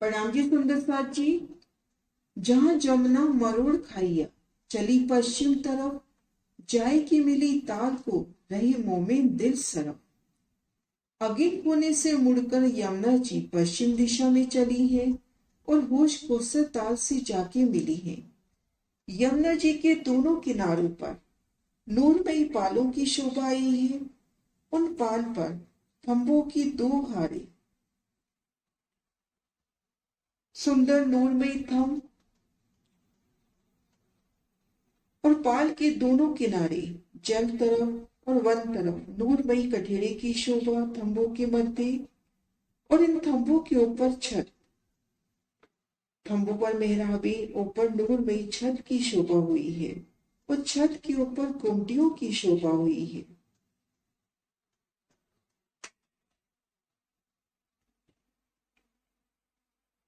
प्रणाम जी सुंदर साथ जी। जहां जमुना मरोड़ खाइया, चली पश्चिम तरफ, जाय की मिली ताल को, रही मोमें दिल सरफ। अगिन कोने से मुड़कर यमुना जी पश्चिम दिशा में चली है और होश कोसर ताल से जाके मिली है। यमुना जी के दोनों किनारों पर नूरमयी पालों की शोभा आई है। उन पाल पर खंभों की दो हारे, सुंदर नूरमयी थंब और पाल के दोनों किनारे, जल तरफ और वन तरफ, नूरमयी कठेरे की शोभा थंबों के मध्य और इन थंबों के ऊपर छत, थंबों पर मेहराबे, ऊपर नूरमयी छत की शोभा हुई है और छत के ऊपर गुमटियों की शोभा हुई है।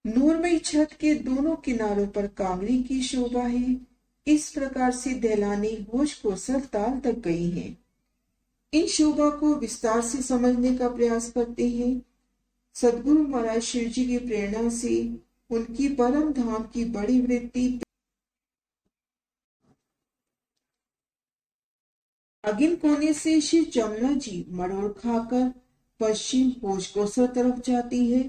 नूरमयी छत के दोनों किनारों पर कांगड़ी की शोभा है। इस प्रकार से दहलानी होश को सर ताल तक गई है। इन शोभा को विस्तार से समझने का प्रयास करते हैं। सदगुरु महाराज शिव जी की प्रेरणा से उनकी परम धाम की बड़ी वृत्ति अगिन कोने से श्री जमुना जी मरोड़ खाकर पश्चिम भोजकोसर तरफ जाती है।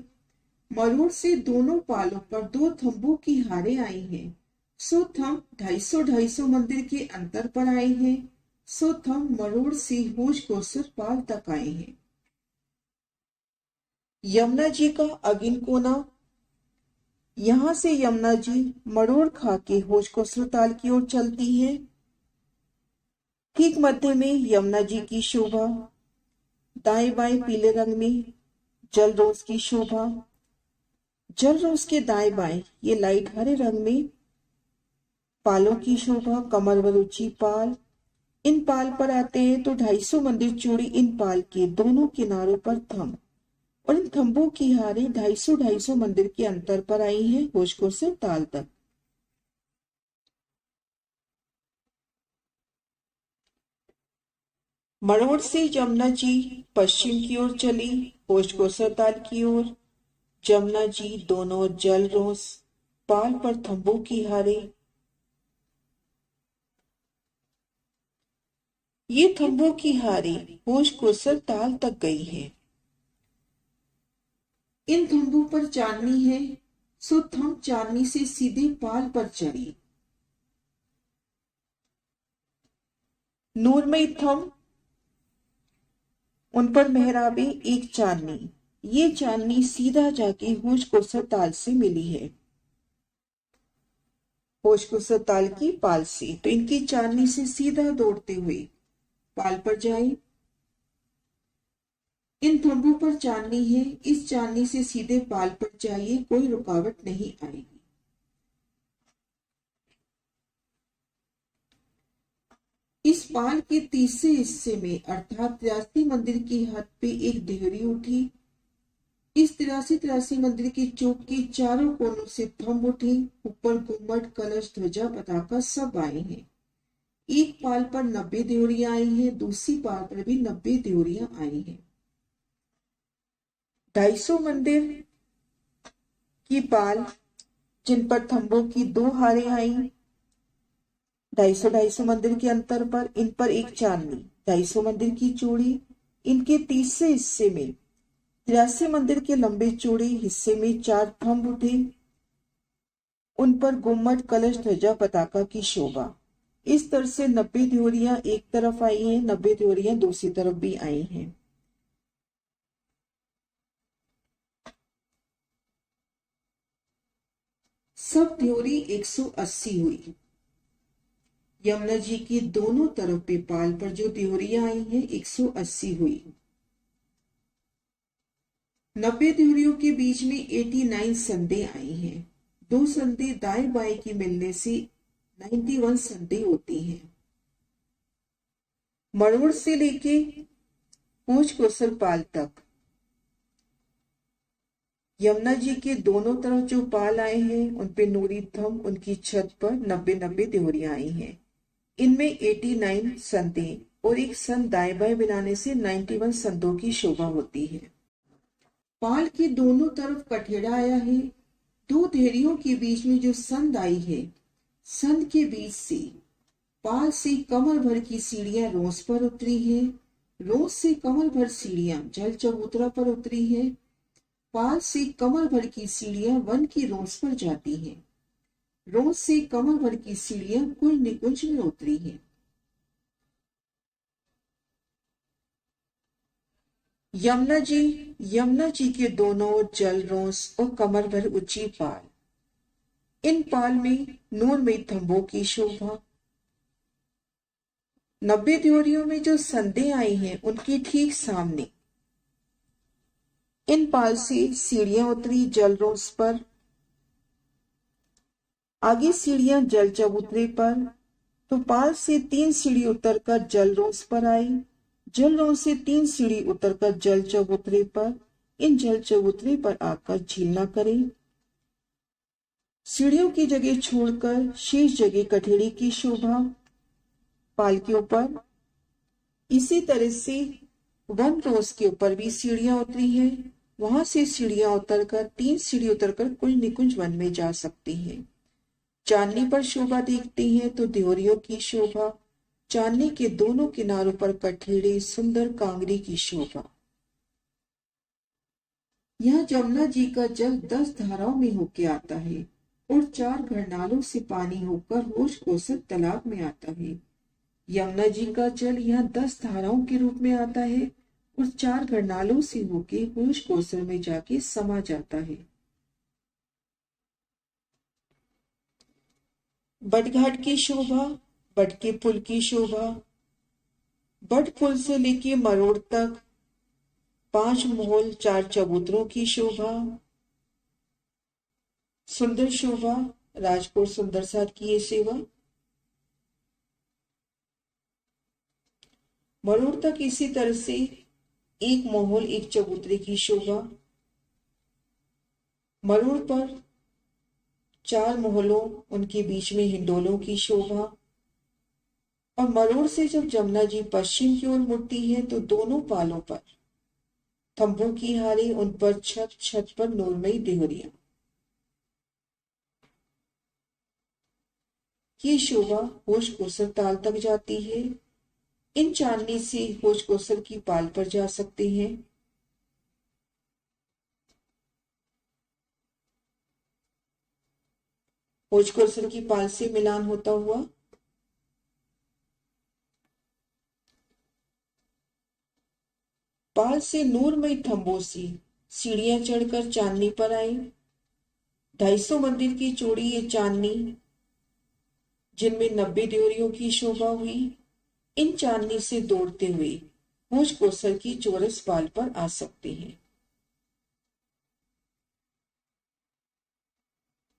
मरोड़ से दोनों पालों पर दो थंबों की हारे आई हैं। सो थंब 250 मंदिर के अंतर पर आए हैं। सो थंब मरोड़ से भोजकोसर पाल तक आए हैं। यमुना जी का अगिन कोना, यहां से यमुना जी मरोड़ खा के भोजकोसर ताल की ओर चलती है। ठीक मध्य में यमुना जी की शोभा, दाएं बाएं पीले रंग में जल रोज की शोभा, जल रोज के दाएं बाएं ये लाइट हरे रंग में पालों की शोभा, कमर व रुचि पाल। इन पाल पर आते हैं तो 250 मंदिर चूड़ी, इन पाल के दोनों किनारों पर थंब और इन थंबों की हारे 250 मंदिर के अंतर पर आई है भोजकोसर ताल तक। मरोड़ से जमुना जी पश्चिम की ओर चली, भोजकोसर ताल की ओर। जमुना जी दोनों जल रोस पाल पर थंबों की हारे, ये थंबों की हारे भोजकोसर ताल तक गई है। इन थंबों पर चांदनी है, सो थंब चांदनी से सीधे पाल पर चढ़ी। नूरमयी थंब, उन पर मेहराबे, एक चांदनी। ये चांदनी सीधा जाके भोजकोसर ताल से मिली है, भोजकोसर ताल की पाल से। तो इनकी चांदनी से सीधा दौड़ते हुए पाल पर जाए। इन थंबों पर चांदनी है, इस चांदनी से सीधे पाल पर जाइए, कोई रुकावट नहीं आएगी। इस पाल के तीसरे हिस्से में अर्थात 83 मंदिर की हद पे एक देहरी उठी। इस 83 मंदिर की चौक के चारों कोनों से थंब उठे। ऊपर गुम्मट, कलश, ध्वजा, पताका सब आए हैं। एक पाल पर 90 देवरियां आई हैं, दूसरी पाल पर भी 90 देवरियां आई हैं। 250 मंदिर की पाल, जिन पर थंबों की दो हारें आई, 250 मंदिर के अंतर पर, इन पर एक चांदनी, 250 मंदिर की चूड़ी। इनके तीसरे हिस्से में 83 मंदिर के लंबे चौड़े हिस्से में 4 थंब उठे। उन पर गुम्मट, कलश, ध्वजा, पताका की शोभा। इस तरह से 90 देवरियां एक तरफ आई हैं, 90 देवरियां दूसरी तरफ भी आई हैं। सब देवरी 180 हुई। यमुना जी की दोनों तरफ पे पाल पर जो देवरियां आई हैं 180 हुई। 90 देवरियों के बीच में 89 संधे आई हैं। दो संधे दाएं बाएं की मिलने से 91 संधे होती हैं। मरोड़ से लेके भोजकोसर पाल तक यमुना जी के दोनों तरफ जो पाल आए हैं उन पे नूरी थंब, उनकी छत पर 90 देवरियां आई हैं। इनमें 89 संधे और एक संध दाएं बाएं मिलाने से 91 संधों की शोभा होती है। पाल के दोनों तरफ कठेड़ा आया है। दो धेरियों के बीच में जो संध आई है, संध के बीच से पाल से कमर भर की सीढ़ियां रोस पर उतरी है, रोस से कमर भर सीढ़ियां जल चबूतरा पर उतरी है, पाल से कमर भर की सीढ़ियां वन की रोस पर जाती हैं, रोस से कमर भर की सीढ़ियां कुल निकुंज में उतरी हैं। यमुना जी के दोनों ओर जल रोस और कमर भर ऊंची पाल, इन पाल में नूरमयी थंभों की शोभा। 90 ड्योरियों में जो संधे आई हैं उनकी ठीक सामने इन पाल से सीढ़ियां उतरी जल रोस पर, आगे सीढ़ियां जल चबूतरे पर, तो पाल से 3 सीढ़ी उतरकर जल रोस पर आई, जल रोस से 3 सीढ़ी उतरकर जल चबूतरे पर, इन जल चबूतरे पर आकर झील न करे। सीढ़ियों की जगह छोड़कर शेष जगह कठेड़ी की शोभा पाल के ऊपर। इसी तरह से वन रोस के ऊपर भी सीढ़ियां उतरी हैं, वहां से सीढ़ियां उतरकर 3 सीढ़ी उतरकर कुल निकुंज वन में जा सकती हैं। चांदनी पर शोभा देखते हैं तो ड्योरियों की शोभा, चांदनी के दोनों किनारों पर कठेड़े सुंदर कांगरी की शोभा। यहाँ जमुना जी का जल 10 धाराओं में होके आता है और 4 घरनालों से पानी होकर होश कोसर तालाब में आता है। यमुना जी का जल यहाँ 10 धाराओं के रूप में आता है और 4 घरनालों से होके होश कोसर में जाके समा जाता है। बटघाट की शोभा, बट के पुल की शोभा। बट पुल से लेके मरोड़ तक 5 महल 4 चबूतरों की शोभा, सुंदर शोभा, राजकोट सुंदर साथ की ये सेवा। मरोड़ तक इसी तरह से 1 महल 1 चबूतरे की शोभा, मरोड़ पर 4 महलों उनके बीच में हिंडोलों की शोभा। और मरोड़ से जब जमुना जी पश्चिम की ओर मुड़ती है तो दोनों पालों पर थंभों की हारे, उन पर छत पर नूरमयी देहरियां। ये शोभा होश कोसर ताल तक जाती है। इन चांदनी से होश कोसर की पाल पर जा सकते हैं। होश कोसर की पाल से मिलान होता हुआ पाल से नूरमयी थंभों से सीढ़ियां चढ़कर चांदनी पर आई। 250 मंदिर की चौड़ी ये चांदनी, जिनमें 90 ड्योरियों की शोभा हुई, इन चांदनी से दौड़ते हुए होश कोसर की चौरस पाल पर आ सकते हैं।